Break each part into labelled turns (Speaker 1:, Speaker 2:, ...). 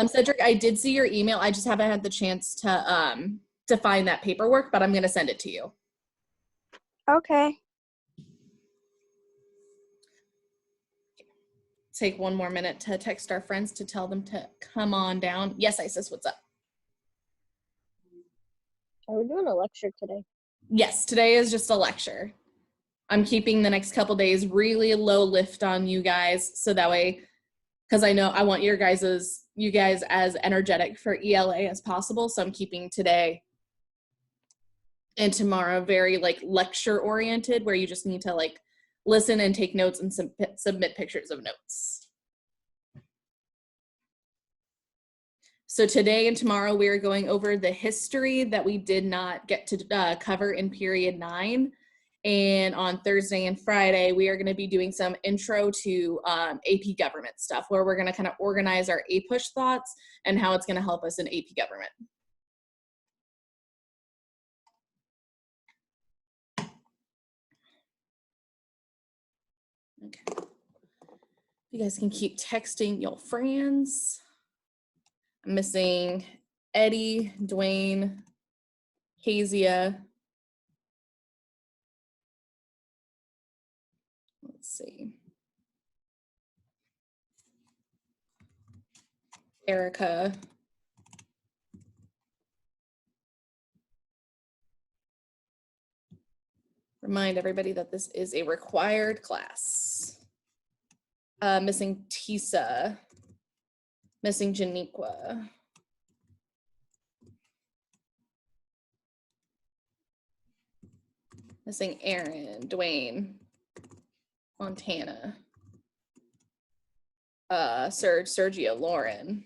Speaker 1: Cedric, I did see your email. I just haven't had the chance to find that paperwork, but I'm gonna send it to you.
Speaker 2: Okay.
Speaker 1: Take one more minute to text our friends to tell them to come on down. Yes, Isis, what's up?
Speaker 2: Are we doing a lecture today?
Speaker 1: Yes, today is just a lecture. I'm keeping the next couple days really low lift on you guys, so that way, because I know I want you guys as energetic for ELA as possible. So I'm keeping today and tomorrow very like lecture oriented, where you just need to like listen and take notes and submit pictures of notes. So today and tomorrow we are going over the history that we did not get to cover in period 9. And on Thursday and Friday, we are going to be doing some intro to AP government stuff, where we're going to kind of organize our APUSH thoughts and how it's going to help us in AP government. Okay. You guys can keep texting your friends. I'm missing Eddie, Dwayne, Kezia. Let's see. Erica. Remind everybody that this is a required class. Missing Tisa. Missing Janiqua. Missing Aaron, Dwayne, Montana. Sergio, Lauren.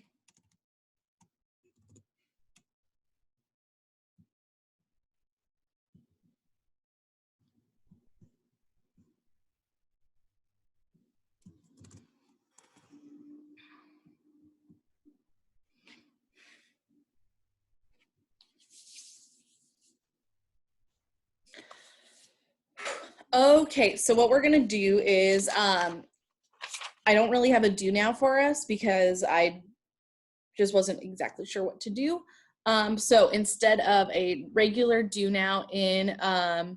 Speaker 1: Okay, so what we're gonna do is, I don't really have a do now for us because I just wasn't exactly sure what to do. So instead of a regular do now in, okay,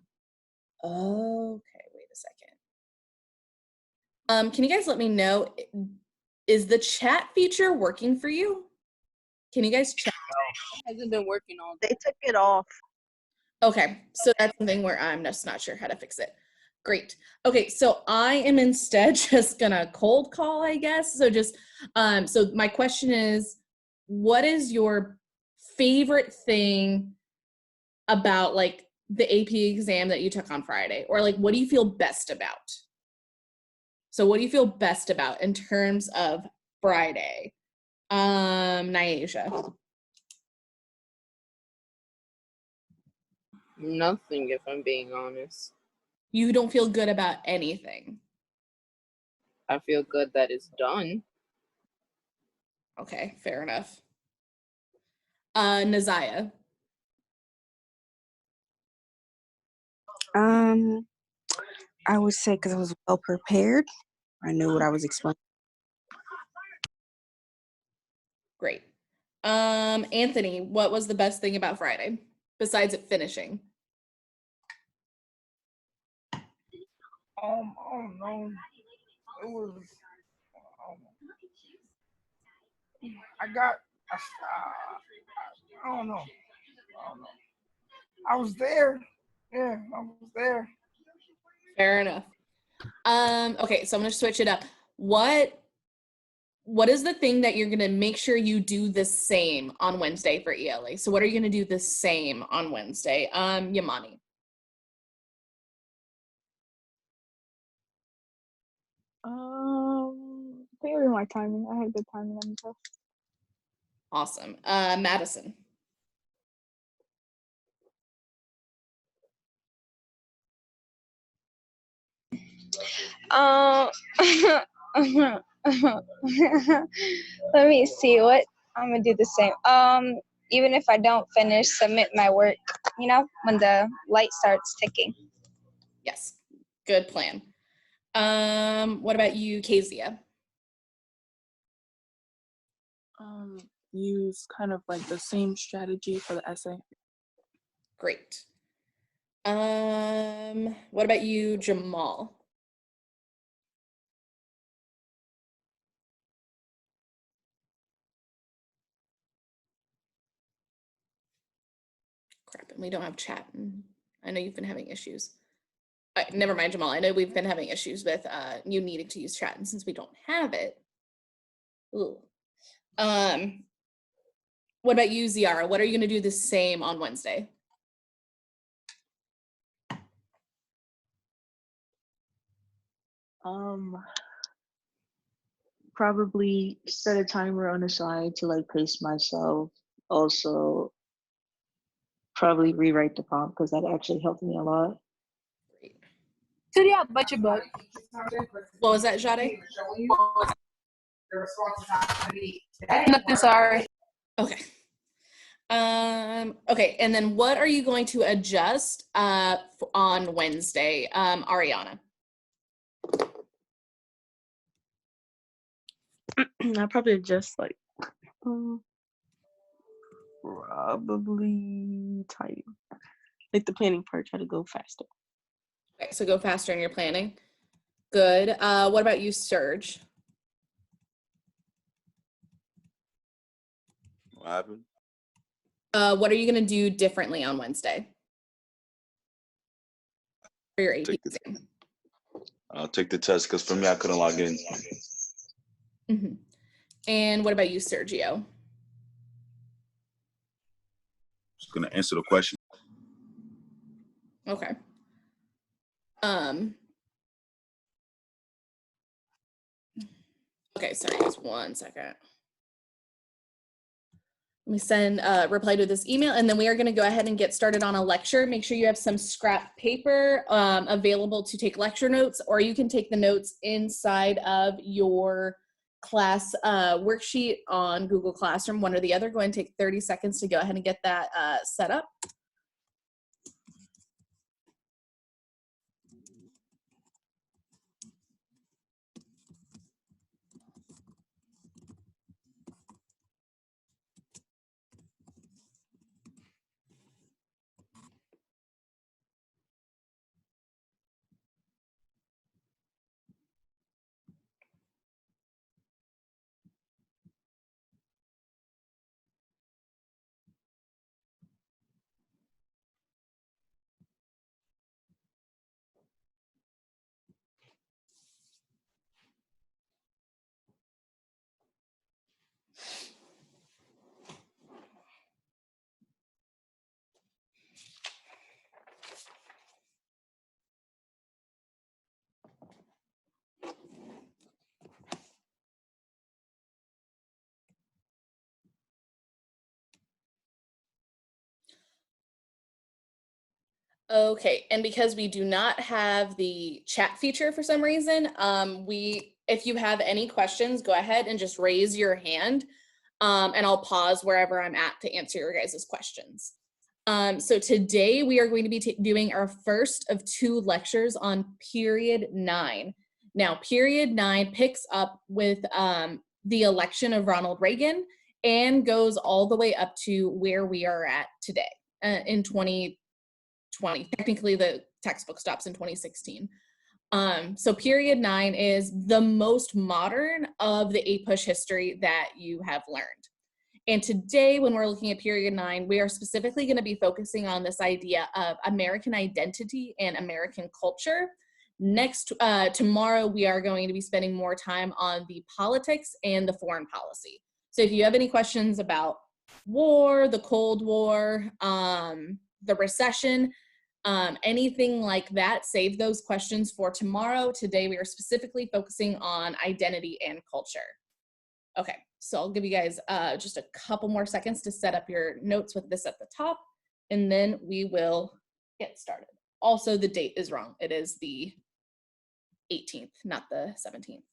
Speaker 1: wait a second. Can you guys let me know, is the chat feature working for you? Can you guys chat?
Speaker 3: It hasn't been working all day.
Speaker 2: They took it off.
Speaker 1: Okay, so that's something where I'm just not sure how to fix it. Great. Okay, so I am instead just gonna cold call, I guess. So just, so my question is, what is your favorite thing about like the AP exam that you took on Friday? Or like, what do you feel best about? So what do you feel best about in terms of Friday? Nyasha.
Speaker 3: Nothing, if I'm being honest.
Speaker 1: You don't feel good about anything.
Speaker 3: I feel good that it's done.
Speaker 1: Okay, fair enough. Naziah.
Speaker 4: I would say because I was well prepared. I knew what I was explaining.
Speaker 1: Great. Anthony, what was the best thing about Friday besides it finishing?
Speaker 5: I don't know. It was. I got. I don't know. I was there. Yeah, I was there.
Speaker 1: Fair enough. Okay, so I'm gonna switch it up. What is the thing that you're gonna make sure you do the same on Wednesday for ELA? So what are you gonna do the same on Wednesday? Yamani.
Speaker 2: I think it was my timing. I had good timing on the test.
Speaker 1: Awesome. Madison.
Speaker 6: Let me see what I'm gonna do the same. Even if I don't finish, submit my work, you know, when the light starts ticking.
Speaker 1: Yes, good plan. What about you, Kezia?
Speaker 7: use kind of like the same strategy for the essay.
Speaker 1: Great. What about you, Jamal? Crap, and we don't have chat. I know you've been having issues. Never mind, Jamal. I know we've been having issues with you needing to use chat, and since we don't have it, ooh. What about you, Ziara? What are you going to do the same on Wednesday?
Speaker 8: Probably set a timer on the side to like pace myself. Also, probably rewrite the prompt because that actually helped me a lot.
Speaker 1: Great. What was that, Jade?
Speaker 9: Nothing, sorry.
Speaker 1: Okay. Okay, and then what are you going to adjust on Wednesday, Ariana?
Speaker 4: I'll probably adjust like
Speaker 7: Probably type. Like the planning part, try to go faster.
Speaker 1: Okay, so go faster in your planning. Good. What about you, Serge?
Speaker 10: What happened?
Speaker 1: What are you going to do differently on Wednesday for your AP exam?
Speaker 10: I'll take the test because for me, I couldn't log in.
Speaker 1: Mm-hmm. And what about you, Sergio?
Speaker 10: Just gonna answer the question.
Speaker 1: Okay. Okay, sorry, just 1 second. Let me send reply to this email, and then we are going to go ahead and get started on a lecture. Make sure you have some scrap paper available to take lecture notes, or you can take the notes inside of your class worksheet on Google Classroom, one or the other. Go ahead and take 30 seconds to go ahead and get that set up. Okay, and because we do not have the chat feature for some reason, if you have any questions, go ahead and just raise your hand, and I'll pause wherever I'm at to answer your guys' questions. So today we are going to be doing our first of 2 lectures on period 9. Now, period 9 picks up with the election of Ronald Reagan and goes all the way up to where we are at today in 2020. Technically, the textbook stops in 2016. So period 9 is the most modern of the APUSH history that you have learned. And today, when we're looking at period 9, we are specifically going to be focusing on this idea of American identity and American culture. Next, tomorrow, we are going to be spending more time on the politics and the foreign policy. So if you have any questions about war, the Cold War, the recession, anything like that, save those questions for tomorrow. Today, we are specifically focusing on identity and culture. Okay, so I'll give you guys just a couple more seconds to set up your notes with this at the top, and then we will get started. Also, the date is wrong. It is the 18th, not the 17th.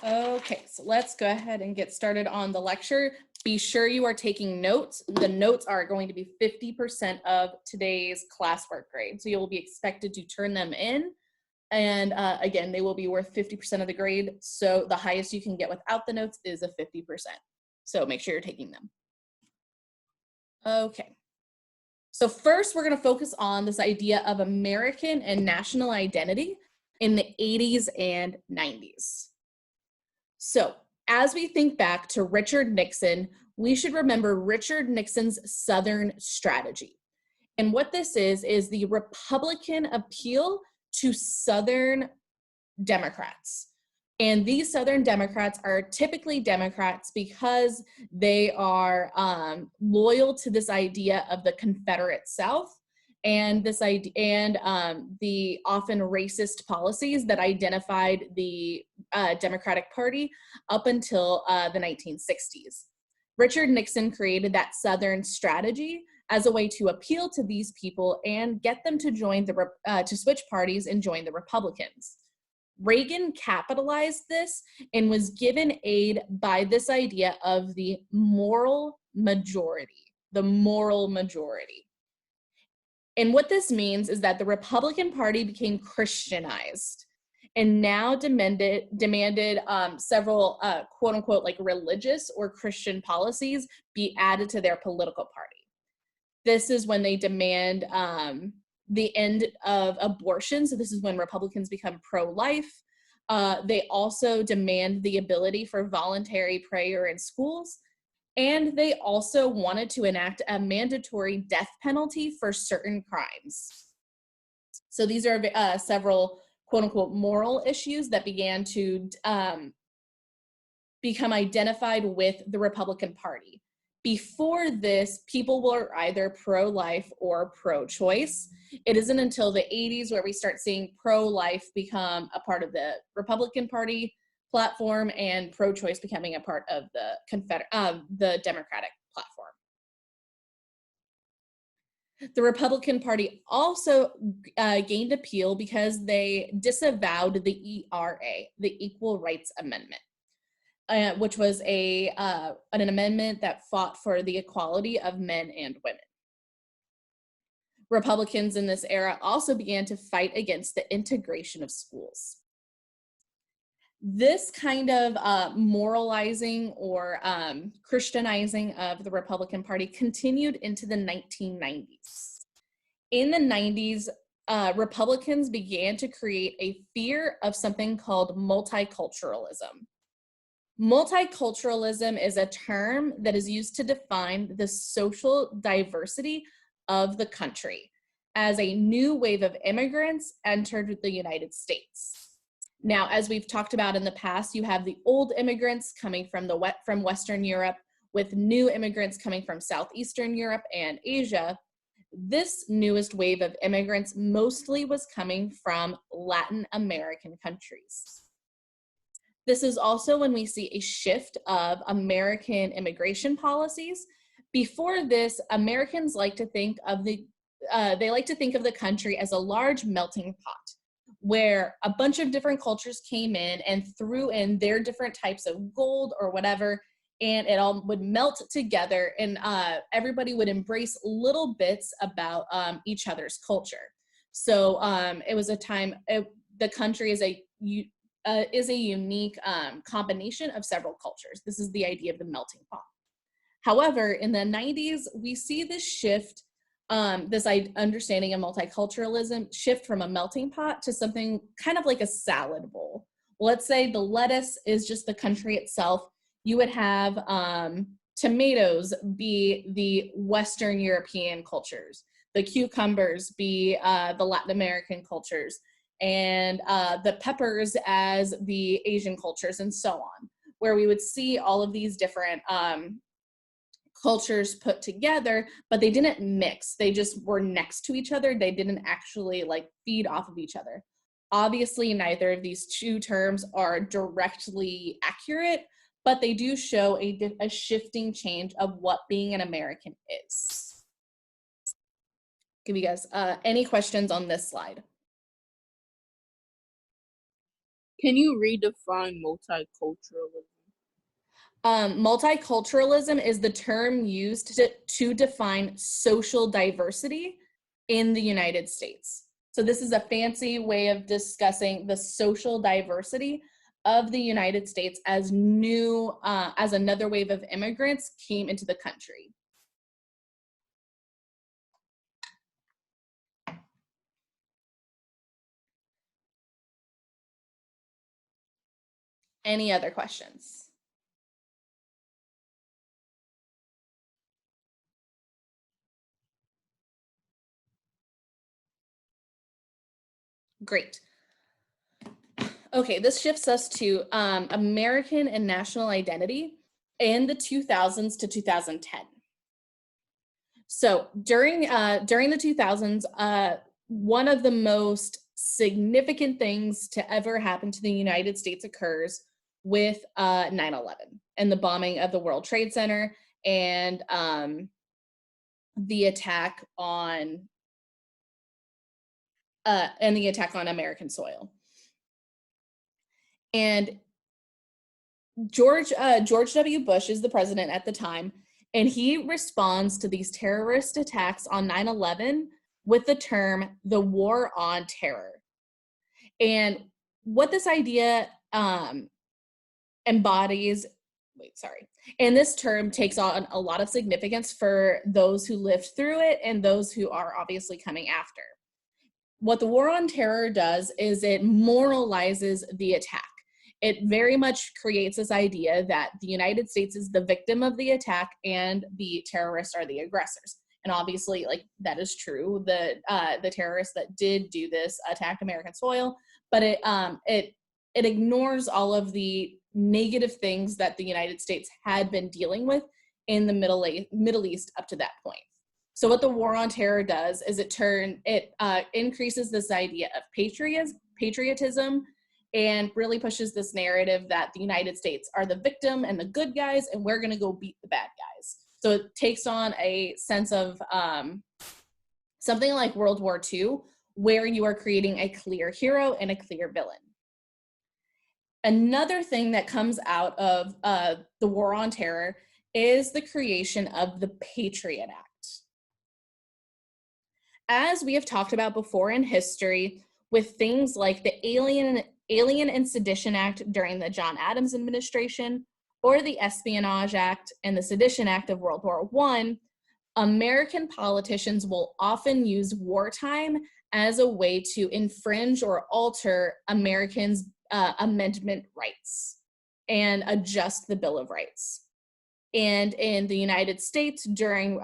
Speaker 1: Okay, so let's go ahead and get started on the lecture. Be sure you are taking notes. The notes are going to be 50% of today's classwork grade. So you'll be expected to turn them in. And again, they will be worth 50% of the grade. So the highest you can get without the notes is a 50%. So make sure you're taking them. Okay. So first, we're going to focus on this idea of American and national identity in the 80s and 90s. So as we think back to Richard Nixon, we should remember Richard Nixon's Southern strategy. And what this is the Republican appeal to Southern Democrats. And these Southern Democrats are typically Democrats because they are loyal to this idea of the Confederate South and this idea and the often racist policies that identified the Democratic Party up until the 1960s. Richard Nixon created that Southern strategy as a way to appeal to these people and get them to join to switch parties and join the Republicans. Reagan capitalized this and was given aid by this idea of the moral majority, And what this means is that the Republican Party became Christianized and now demanded several quote unquote like religious or Christian policies be added to their political party. This is when they demand the end of abortion. So this is when Republicans become pro-life. They also demand the ability for voluntary prayer in schools. And they also wanted to enact a mandatory death penalty for certain crimes. So these are several quote unquote moral issues that began to become identified with the Republican Party. Before this, people were either pro-life or pro-choice. It isn't until the 80s where we start seeing pro-life become a part of the Republican Party platform and pro-choice becoming a part of the Democratic platform. The Republican Party also gained appeal because they disavowed the ERA, the Equal Rights Amendment. Which was an amendment that fought for the equality of men and women. Republicans in this era also began to fight against the integration of schools. This kind of moralizing or Christianizing of the Republican Party continued into the 1990s. In the 90s, Republicans began to create a fear of something called multiculturalism. Multiculturalism is a term that is used to define the social diversity of the country as a new wave of immigrants entered the United States. Now, as we've talked about in the past, you have the old immigrants coming from Western Europe with new immigrants coming from Southeastern Europe and Asia. This newest wave of immigrants mostly was coming from Latin American countries. This is also when we see a shift of American immigration policies. Before this, Americans like to think of the country as a large melting pot, where a bunch of different cultures came in and threw in their different types of gold or whatever, and it all would melt together, and everybody would embrace little bits about each other's culture. So it was a time. The country is a unique combination of several cultures. This is the idea of the melting pot. However, in the 90s, we see this shift, this understanding of multiculturalism shift from a melting pot to something kind of like a salad bowl. Let's say the lettuce is just the country itself. You would have tomatoes be the Western European cultures, the cucumbers be the Latin American cultures, and the peppers as the Asian cultures, and so on, where we would see all of these different cultures put together, but they didn't mix. They just were next to each other. They didn't actually like feed off of each other. Obviously, neither of these two terms are directly accurate, but they do show a shifting change of what being an American is. Give you guys any questions on this slide?
Speaker 3: Can you redefine multiculturalism?
Speaker 1: Multiculturalism is the term used to define social diversity in the United States. So this is a fancy way of discussing the social diversity of the United States as another wave of immigrants came into the country. Any other questions? Great. Okay, this shifts us to American and national identity in the 2000s to 2010. So during the 2000s, one of the most significant things to ever happen to the United States occurs with 9/11 and the bombing of the World Trade Center and the attack on American soil. And George W. Bush is the president at the time, and he responds to these terrorist attacks on 9/11 with the term the war on terror. And what this idea embodies, and this term takes on a lot of significance for those who lived through it and those who are obviously coming after. What the war on terror does is it moralizes the attack. It very much creates this idea that the United States is the victim of the attack and the terrorists are the aggressors. And obviously, like, that is true. The terrorists that did do this attacked American soil, but it ignores all of the negative things that the United States had been dealing with in the Middle East up to that point. So what the war on terror does is it increases this idea of patriotism and really pushes this narrative that the United States are the victim and the good guys, and we're going to go beat the bad guys. So it takes on a sense of something like World War II, where you are creating a clear hero and a clear villain. Another thing that comes out of the war on terror is the creation of the Patriot Act. As we have talked about before in history, with things like the Alien and Sedition Act during the John Adams administration, or the Espionage Act and the Sedition Act of World War I, American politicians will often use wartime as a way to infringe or alter Americans' amendment rights and adjust the Bill of Rights. And in the United States during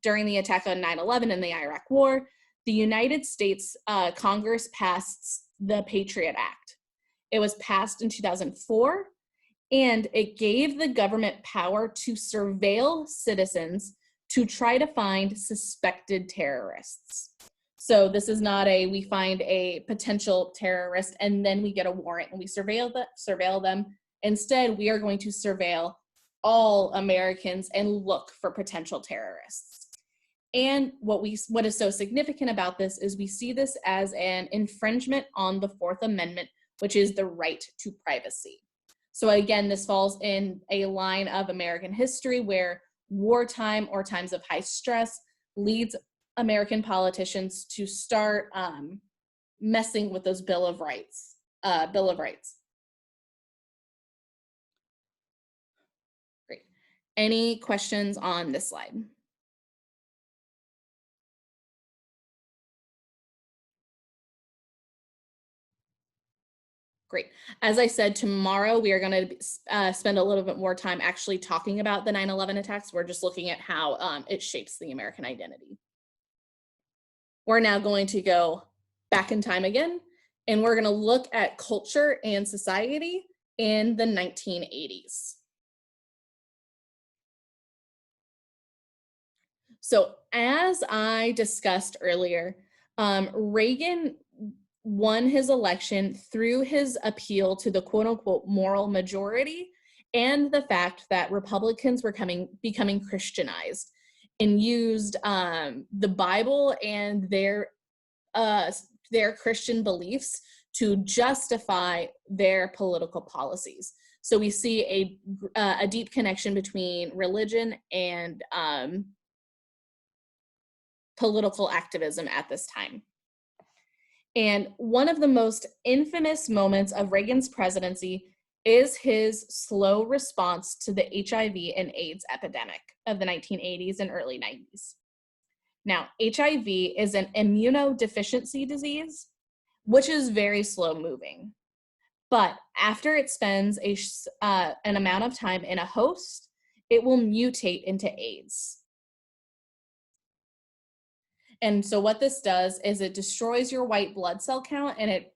Speaker 1: during the attack on 9/11 and the Iraq War, the United States Congress passed the Patriot Act. It was passed in 2004, and it gave the government power to surveil citizens to try to find suspected terrorists. So this is not we find a potential terrorist and then we get a warrant and we surveil them. Instead, we are going to surveil all Americans and look for potential terrorists. And what is so significant about this is we see this as an infringement on the Fourth Amendment, which is the right to privacy. So again, this falls in a line of American history where wartime or times of high stress leads American politicians to start messing with those Bill of Rights. Great. Any questions on this slide? Great. As I said, tomorrow we are going to spend a little bit more time actually talking about the 9/11 attacks. We're just looking at how it shapes the American identity. We're now going to go back in time again, and we're going to look at culture and society in the 1980s. So as I discussed earlier, Reagan won his election through his appeal to the quote-unquote moral majority and the fact that Republicans were becoming Christianized and used the Bible and their their Christian beliefs to justify their political policies. So we see a deep connection between religion and political activism at this time. And one of the most infamous moments of Reagan's presidency is his slow response to the HIV and AIDS epidemic of the 1980s and early 90s. Now, HIV is an immunodeficiency disease, which is very slow moving. But after it spends an amount of time in a host, it will mutate into AIDS. And so what this does is it destroys your white blood cell count, and it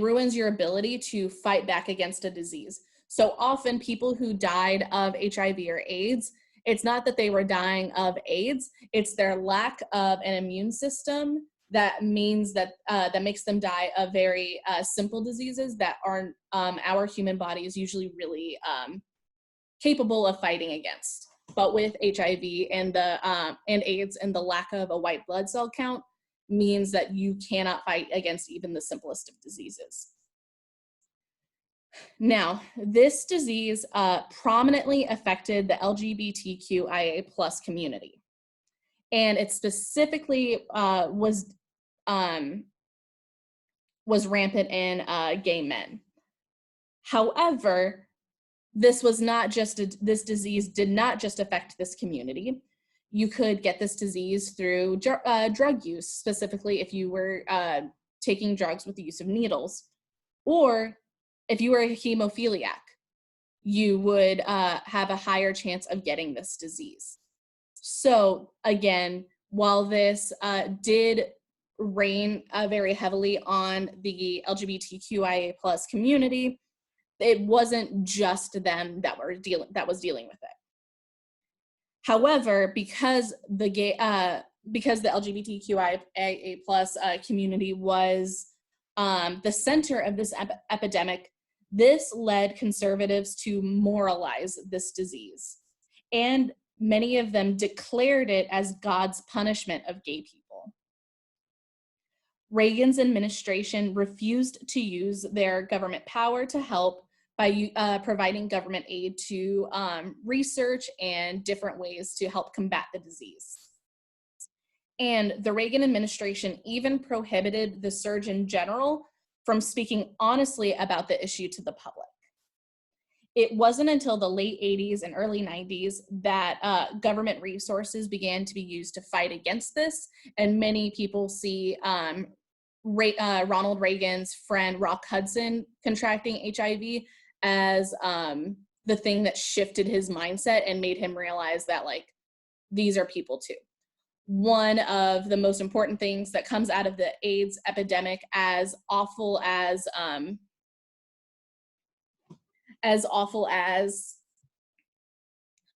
Speaker 1: ruins your ability to fight back against a disease. So often people who died of HIV or AIDS, it's not that they were dying of AIDS, it's their lack of an immune system that means that that makes them die of very simple diseases that are our human body is usually really capable of fighting against. But with HIV and AIDS, and the lack of a white blood cell count means that you cannot fight against even the simplest of diseases. Now, this disease prominently affected the LGBTQIA+ community, and it specifically was rampant in gay men. However, this disease did not just affect this community. You could get this disease through drug use, specifically if you were taking drugs with the use of needles, or if you were a hemophiliac, you would have a higher chance of getting this disease. So again, while this did rain very heavily on the LGBTQIA+ community, it wasn't just them that was dealing with it. However, because the LGBTQIA+ community was the center of this epidemic, this led conservatives to moralize this disease, and many of them declared it as God's punishment of gay people. Reagan's administration refused to use their government power to help by providing government aid to research and different ways to help combat the disease. And the Reagan administration even prohibited the Surgeon General from speaking honestly about the issue to the public. It wasn't until the late 80s and early 90s that government resources began to be used to fight against this, and many people see Ronald Reagan's friend Rock Hudson contracting HIV as the thing that shifted his mindset and made him realize that, like, these are people too. One of the most important things that comes out of the AIDS epidemic, as awful as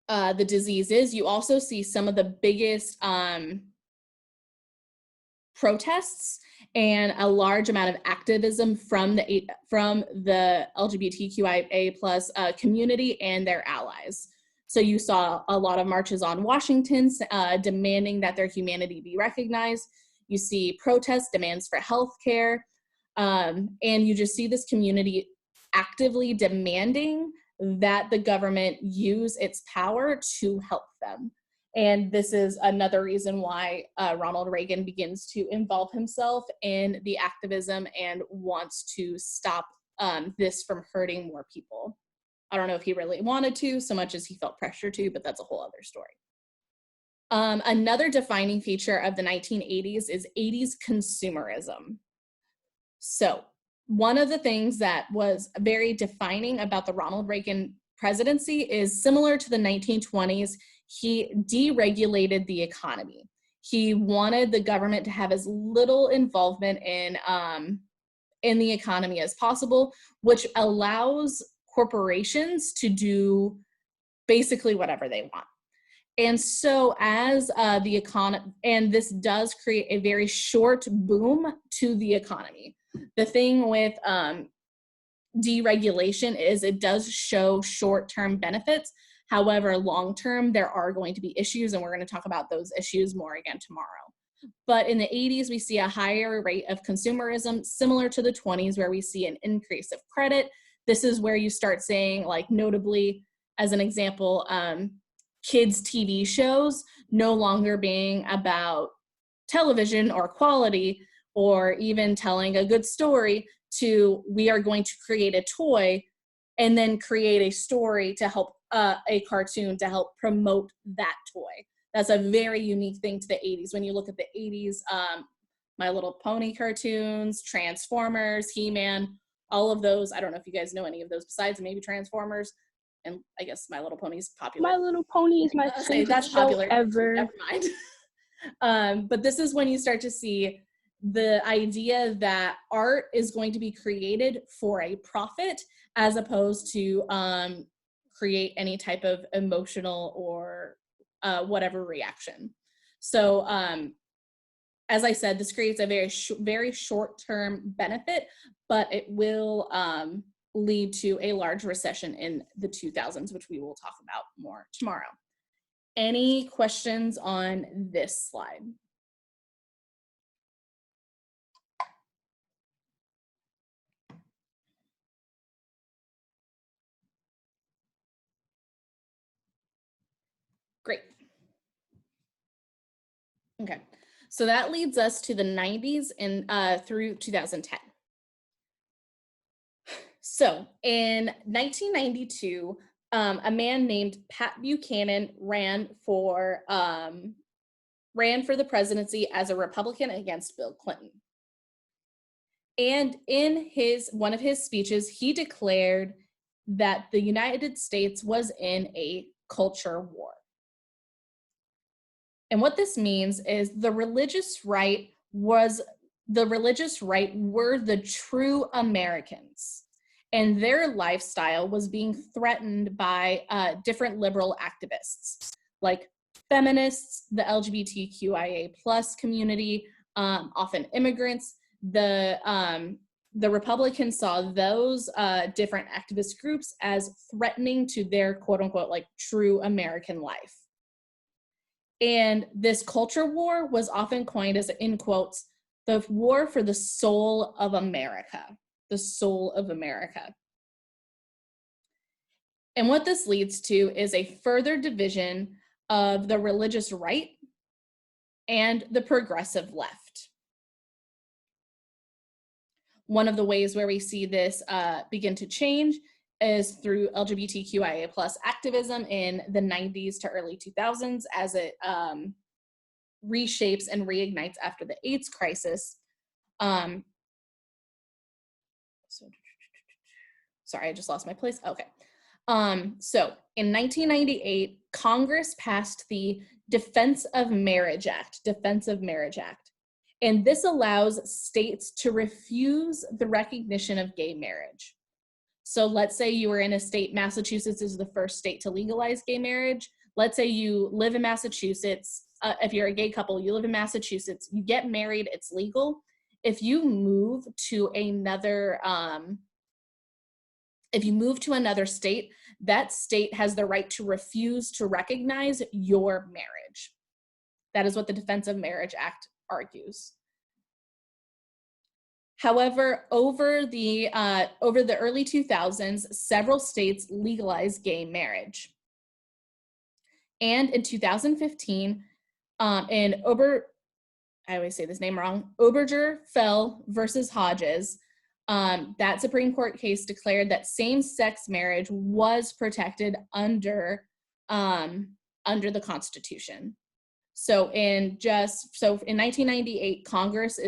Speaker 1: the disease is, you also see some of the biggest protests and a large amount of activism from the LGBTQIA+ community and their allies. So you saw a lot of marches on Washington demanding that their humanity be recognized. You see protests, demands for health care, and you just see this community actively demanding that the government use its power to help them. And this is another reason why Ronald Reagan begins to involve himself in the activism and wants to stop this from hurting more people. I don't know if he really wanted to so much as he felt pressure to, but that's a whole other story. Another defining feature of the 1980s is 80s consumerism. So one of the things that was very defining about the Ronald Reagan presidency is similar to the 1920s. He deregulated the economy. He wanted the government to have as little involvement in the economy as possible, which allows corporations to do basically whatever they want. And so as the economy, and this does create a very short boom to the economy. The thing with deregulation is it does show short-term benefits. However, long-term, there are going to be issues, and we're going to talk about those issues more again tomorrow. But in the 80s, we see a higher rate of consumerism, similar to the 20s, where we see an increase of credit. This is where you start saying, like, notably, as an example, kids' TV shows no longer being about television or quality or even telling a good story, to we are going to create a toy and then create a story to help a cartoon to help promote that toy. That's a very unique thing to the 80s. When you look at the 80s, My Little Pony cartoons, Transformers, He-Man, all of those. I don't know if you guys know any of those besides maybe Transformers, and I guess My Little Pony's popular.
Speaker 2: My Little Pony is my favorite
Speaker 1: That's
Speaker 2: show
Speaker 1: popular.
Speaker 2: ever.
Speaker 1: Never mind. But this is when you start to see the idea that art is going to be created for a profit as opposed to create any type of emotional or whatever reaction. So as I said, this creates a very short-term benefit, but it will lead to a large recession in the 2000s, which we will talk about more tomorrow. Any questions on this slide? Great. Okay, so that leads us to the 90s and through 2010. So in 1992, a man named Pat Buchanan ran for the presidency as a Republican against Bill Clinton. And in one of his speeches, he declared that the United States was in a culture war. And what this means is the religious right were the true Americans, and their lifestyle was being threatened by different liberal activists like feminists, the LGBTQIA+ community, often immigrants. The Republicans saw those different activist groups as threatening to their quote unquote like true American life. And this culture war was often coined as, in quotes, the war for the soul of America, the soul of America. And what this leads to is a further division of the religious right and the progressive left. One of the ways where we see this begin to change is through LGBTQIA+ activism in the 90s to early 2000s as it reshapes and reignites after the AIDS crisis. Sorry, I just lost my place. Okay. So in 1998, Congress passed the Defense of Marriage Act. And this allows states to refuse the recognition of gay marriage. So let's say you were in a state, Massachusetts is the first state to legalize gay marriage. Let's say you live in Massachusetts. If you're a gay couple, you live in Massachusetts, you get married, it's legal. If you move to another state, that state has the right to refuse to recognize your marriage. That is what the Defense of Marriage Act argues. However, over the early 2000s, several states legalized gay marriage. And in 2015, in I always say this name wrong, Oberger-Fell versus Hodges, that Supreme Court case declared that same-sex marriage was protected under the Constitution. So in 1998, Congress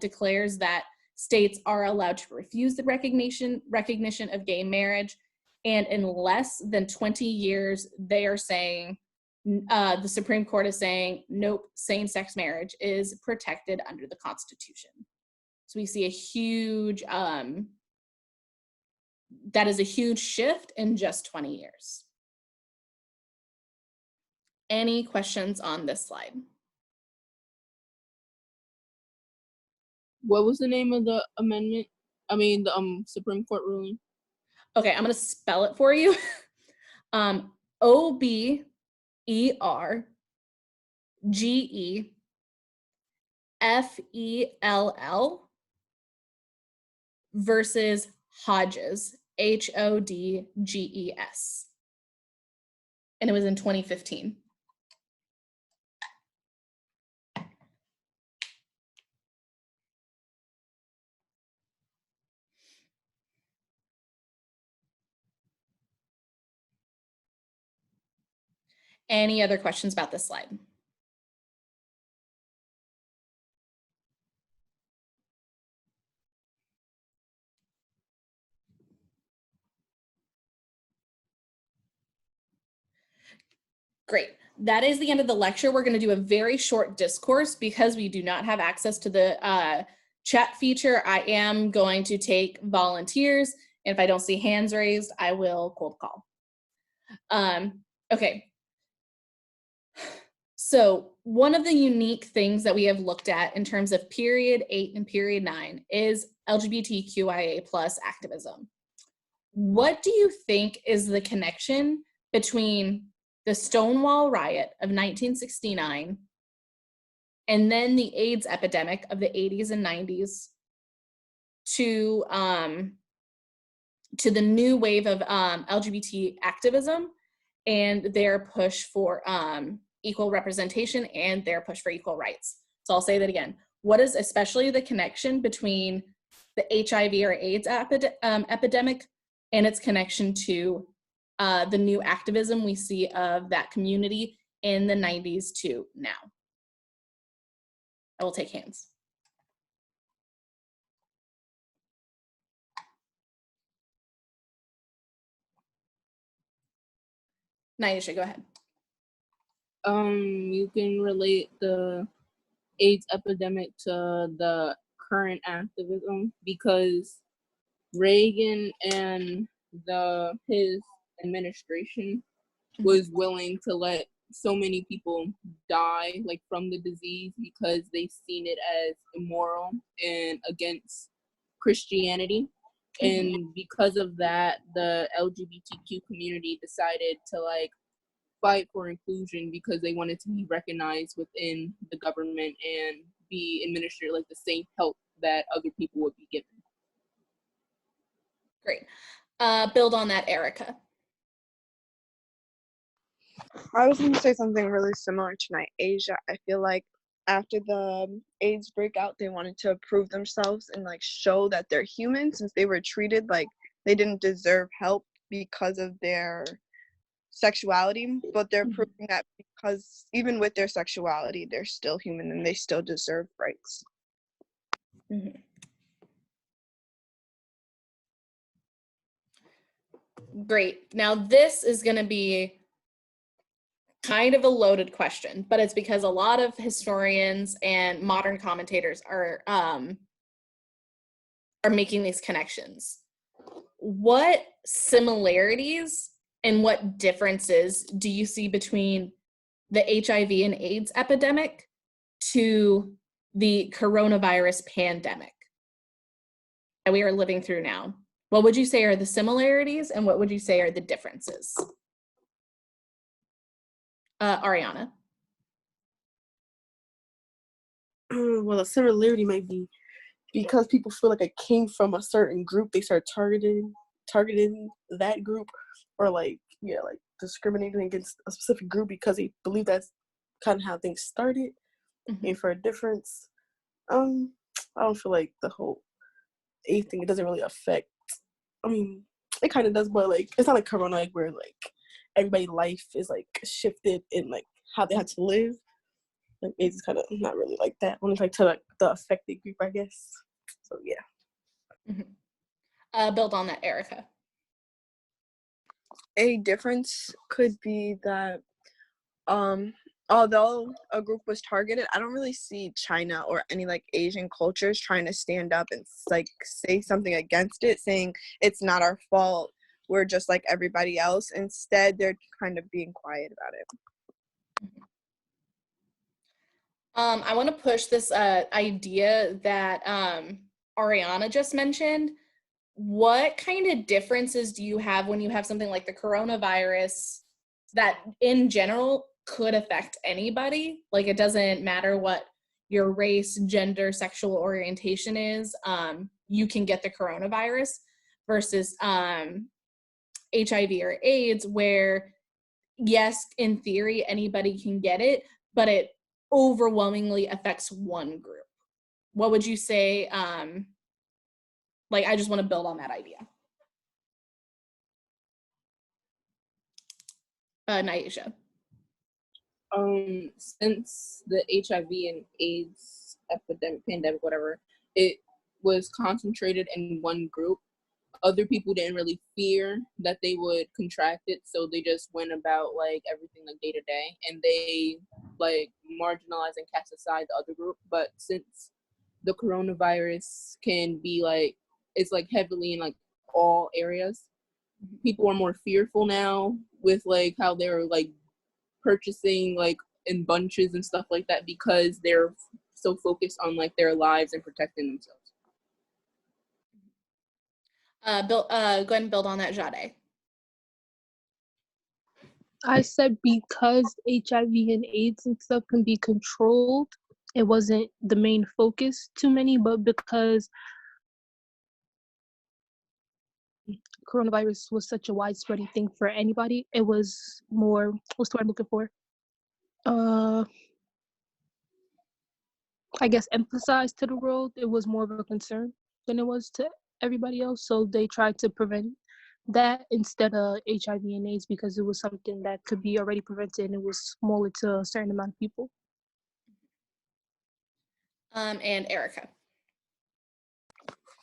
Speaker 1: declares that states are allowed to refuse the recognition of gay marriage, and in less than 20 years, they are saying the Supreme Court is saying nope, same-sex marriage is protected under the Constitution. So we see a huge that is a huge shift in just 20 years. Any questions on this slide?
Speaker 3: What was the name of the amendment? I mean, the Supreme Court ruling.
Speaker 1: Okay, I'm gonna spell it for you. OBERGE FELL versus Hodges, HODGES. And it was in 2015. Any other questions about this slide? Great. That is the end of the lecture. We're going to do a very short discourse because we do not have access to the chat feature. I am going to take volunteers. And if I don't see hands raised, I will cold call. Okay. So one of the unique things that we have looked at in terms of period 8 and period 9 is LGBTQIA+ activism. What do you think is the connection between the Stonewall riot of 1969 and then the AIDS epidemic of the 80s and 90s to the new wave of LGBT activism and their push for equal representation and their push for equal rights? So I'll say that again. What is especially the connection between the HIV or AIDS epidemic and its connection to the new activism we see of that community in the 90s to now? I will take hands. Nyesha, go ahead.
Speaker 3: You can relate the AIDS epidemic to the current activism because Reagan and his administration was willing to let so many people die like from the disease because they seen it as immoral and against Christianity. And because of that, the LGBTQ community decided to like fight for inclusion because they wanted to be recognized within the government and be administered like the same help that other people would be given.
Speaker 1: Great. Build on that, Erica.
Speaker 2: I was going to say something really similar to Asia. I feel like after the AIDS breakout, they wanted to prove themselves and like show that they're human since they were treated like they didn't deserve help because of their sexuality, but they're proving that because even with their sexuality, they're still human and they still deserve rights.
Speaker 1: Great. Now this is going to be kind of a loaded question, but it's because a lot of historians and modern commentators are making these connections. What similarities and what differences do you see between the HIV and AIDS epidemic to the coronavirus pandemic that we are living through now? What would you say are the similarities and what would you say are the differences? Ariana.
Speaker 7: Well, a similarity might be because people feel like it came from a certain group, they start targeting that group, or like discriminating against a specific group because they believe that's kind of how things started. And for a difference, I don't feel like the whole AIDS thing, it doesn't really affect. I mean, it kind of does, but like it's not like Corona, like where like everybody's life is like shifted in like how they had to live. Like AIDS is kind of not really like that. Only like to like the affected group, I guess. So yeah.
Speaker 1: Build on that, Erica.
Speaker 2: A difference could be that although a group was targeted, I don't really see China or any like Asian cultures trying to stand up and like say something against it, saying it's not our fault, we're just like everybody else. Instead, they're kind of being quiet about it.
Speaker 1: I want to push this idea that Ariana just mentioned. What kind of differences do you have when you have something like the coronavirus that in general could affect anybody? Like it doesn't matter what your race, gender, sexual orientation is, you can get the coronavirus, versus HIV or AIDS, where yes, in theory, anybody can get it, but it overwhelmingly affects one group. What would you say? Like, I just want to build on that idea. Naisha.
Speaker 3: Since the HIV and AIDS epidemic, pandemic, whatever, it was concentrated in one group. Other people didn't really fear that they would contract it, so they just went about like everything like day to day, and they like marginalized and cast aside the other group. But since the coronavirus can be like, it's like heavily in like all areas, people are more fearful now with like how they're like purchasing like in bunches and stuff like that, because they're so focused on like their lives and protecting themselves.
Speaker 1: Go ahead and build on that, Jade.
Speaker 11: I said because HIV and AIDS and stuff can be controlled, it wasn't the main focus to many, but because coronavirus was such a widespread thing for anybody, it was more, what's the word I'm looking for? I guess emphasized to the world. It was more of a concern than it was to everybody else. So they tried to prevent that instead of HIV and AIDS, because it was something that could be already prevented and it was smaller to a certain amount of people.
Speaker 1: And Erica.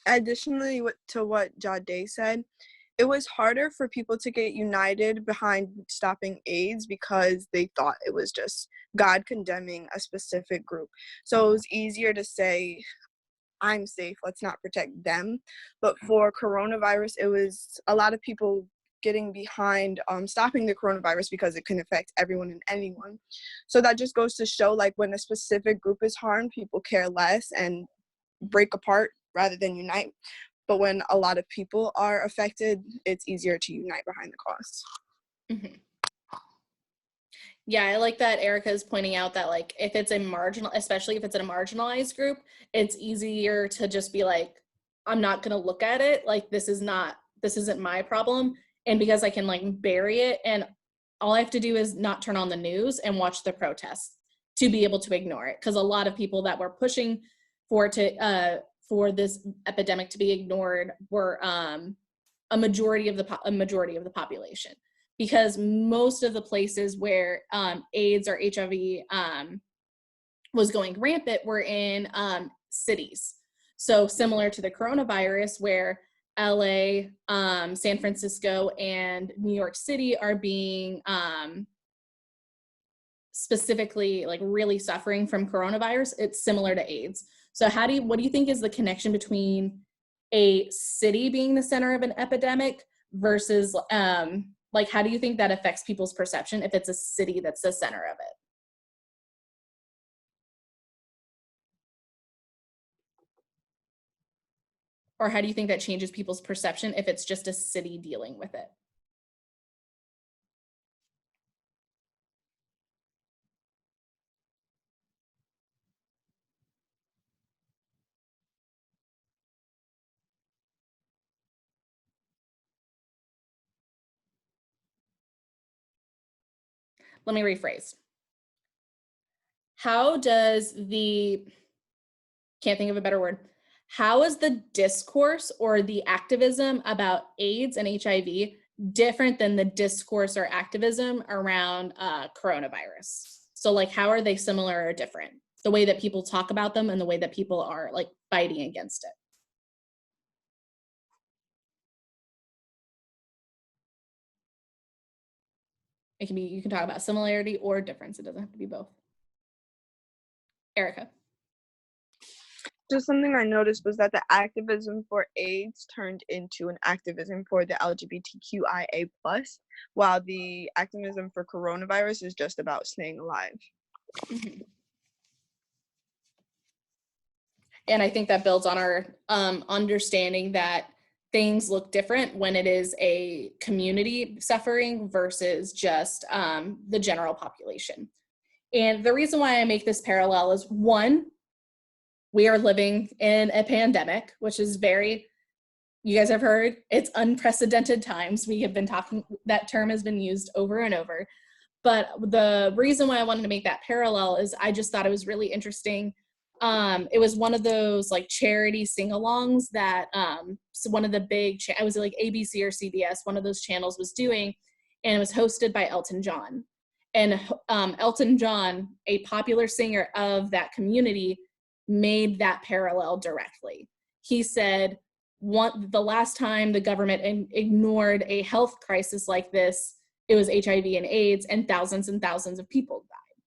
Speaker 2: Additionally, to what Jade said, it was harder for people to get united behind stopping AIDS because they thought it was just God condemning a specific group. So it was easier to say, I'm safe, let's not protect them. But for coronavirus, it was a lot of people getting behind stopping the coronavirus because it can affect everyone and anyone. So that just goes to show, like, when a specific group is harmed, people care less and break apart rather than unite. But when a lot of people are affected, it's easier to unite behind the cause.
Speaker 1: Mm-hmm. Yeah, I like that Erica is pointing out that, like, if it's a marginal, especially if it's in a marginalized group, it's easier to just be like, I'm not going to look at it. Like, this isn't my problem. And because I can, like, bury it, and all I have to do is not turn on the news and watch the protests to be able to ignore it. Because a lot of people that were pushing for this epidemic to be ignored were a majority of the population, because most of the places where AIDS or HIV was going rampant were in cities. So similar to the coronavirus, where LA, San Francisco, and New York City are being specifically, like, really suffering from coronavirus, it's similar to AIDS. So what do you think is the connection between a city being the center of an epidemic versus like, how do you think that affects people's perception if it's a city that's the center of it? Or how do you think that changes people's perception if it's just a city dealing with it? Let me rephrase. How does can't think of a better word. How is the discourse or the activism about AIDS and HIV different than the discourse or activism around coronavirus? So, like, how are they similar or different? The way that people talk about them and the way that people are, like, fighting against it. It can be, you can talk about similarity or difference. It doesn't have to be both. Erica.
Speaker 2: Just something I noticed was that the activism for AIDS turned into an activism for the LGBTQIA+, while the activism for coronavirus is just about staying alive.
Speaker 1: Mm-hmm. And I think that builds on our understanding that things look different when it is a community suffering versus just the general population. And the reason why I make this parallel is, one, we are living in a pandemic, which is you guys have heard, it's unprecedented times. We have been talking, that term has been used over and over. But the reason why I wanted to make that parallel is I just thought it was really interesting. It was one of those like charity sing-alongs that so one of the big, I was like ABC or CBS, one of those channels was doing, and it was hosted by Elton John. And Elton John, a popular singer of that community, made that parallel directly. He said, the last time the government ignored a health crisis like this, it was HIV and AIDS, and thousands of people died.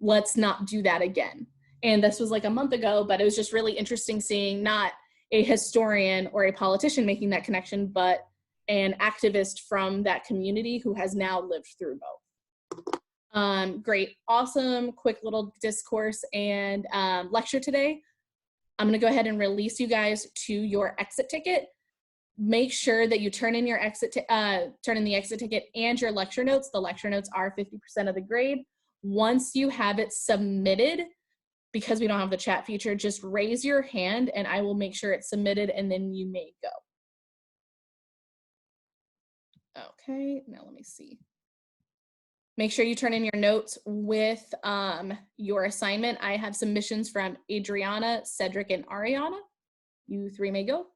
Speaker 1: Let's not do that again. And this was like a month ago, but it was just really interesting seeing not a historian or a politician making that connection, but an activist from that community who has now lived through both. Great, awesome, quick little discourse and lecture today. I'm gonna go ahead and release you guys to your exit ticket. Make sure that you turn in your the exit ticket and your lecture notes. The lecture notes are 50% of the grade. Once you have it submitted, because we don't have the chat feature, just raise your hand and I will make sure it's submitted and then you may go. Okay, now let me see. Make sure you turn in your notes with your assignment. I have submissions from Adriana, Cedric, and Ariana. You three may go.